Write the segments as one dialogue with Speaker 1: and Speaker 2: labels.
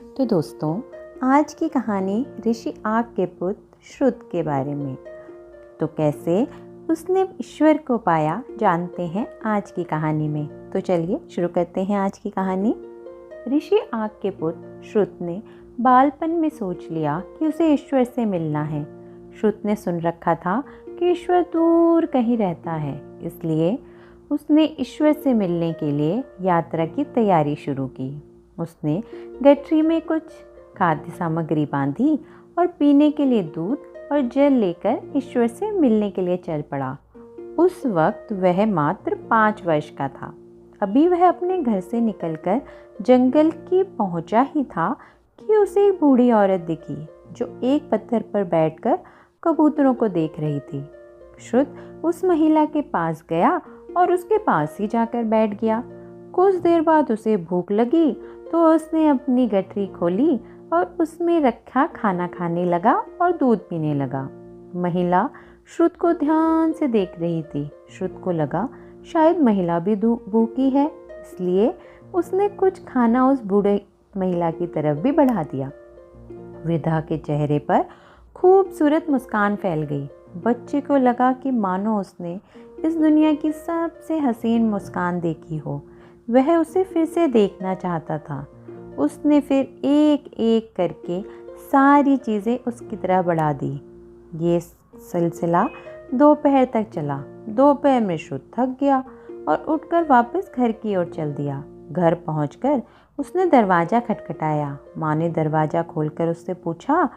Speaker 1: तो दोस्तों, आज की कहानी ऋषि आग के पुत्र श्रुत के बारे में। तो कैसे उसने ईश्वर को पाया, जानते हैं आज की कहानी में। तो चलिए शुरू करते हैं आज की कहानी। ऋषि आग के पुत्र श्रुत ने बालपन में सोच लिया कि उसे ईश्वर से मिलना है। श्रुत ने सुन रखा था कि ईश्वर दूर कहीं रहता है, इसलिए उसने ईश्वर से मिलने के लिए यात्रा की तैयारी शुरू की। उसने गठरी में कुछ खाद्य सामग्री बांधी और पीने के लिए दूध और जल लेकर ईश्वर से मिलने के लिए चल पड़ा। उस वक्त वह मात्र 5 वर्ष का था। अभी वह अपने घर से निकलकर जंगल की पहुंचा ही था कि उसे एक बूढ़ी औरत दिखी जो एक पत्थर पर बैठकर कबूतरों को देख रही थी। श्रुत उस महिला के पास गया और उसके पास ही जाकर बैठ गया। कुछ देर बाद उसे भूख लगी तो उसने अपनी गठरी खोली और उसमें रखा खाना खाने लगा और दूध पीने लगा। महिला श्रुत को ध्यान से देख रही थी। श्रुत को लगा शायद महिला भी भूखी है, इसलिए उसने कुछ खाना उस बूढ़े महिला की तरफ भी बढ़ा दिया। वृद्धा के चेहरे पर खूबसूरत मुस्कान फैल गई। बच्चे को लगा कि मानो उसने इस दुनिया की सबसे हसीन मुस्कान देखी हो। वह उसे फिर से देखना चाहता था। उसने फिर एक एक करके सारी चीज़ें उसकी तरह बढ़ा दी। ये सिलसिला दोपहर तक चला। दोपहर में श्रुत थक गया और उठकर वापस घर की ओर चल दिया। घर पहुंचकर उसने दरवाज़ा खटखटाया। माँ ने दरवाज़ा खोलकर उससे पूछा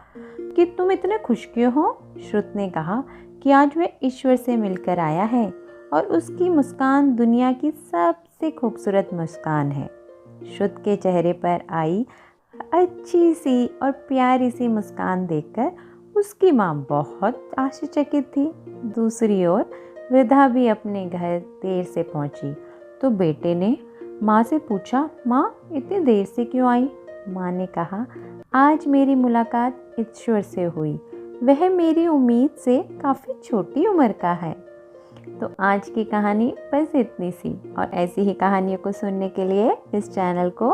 Speaker 1: कि तुम इतने खुश क्यों हो? श्रुत ने कहा कि आज वह ईश्वर से मिलकर आया है और उसकी मुस्कान दुनिया की सबसे खूबसूरत मुस्कान है। श्रुत के चेहरे पर आई अच्छी सी और प्यारी सी मुस्कान देखकर उसकी माँ बहुत आश्चर्यचकित थी। दूसरी ओर वृद्धा भी अपने घर देर से पहुंची तो बेटे ने माँ से पूछा, माँ इतनी देर से क्यों आई? माँ ने कहा, आज मेरी मुलाकात ईश्वर से हुई। वह मेरी उम्मीद से काफ़ी छोटी उम्र का है। तो आज की कहानी बस इतनी सी, और ऐसी ही कहानियों को सुनने के लिए इस चैनल को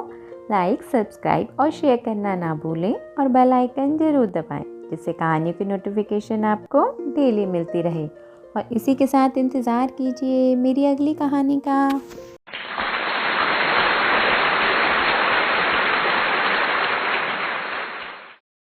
Speaker 1: लाइक, सब्सक्राइब और शेयर करना ना भूलें और बेल आइकन ज़रूर दबाएं, जिससे कहानियों की नोटिफिकेशन आपको डेली मिलती रहे। और इसी के साथ इंतज़ार कीजिए मेरी अगली कहानी का।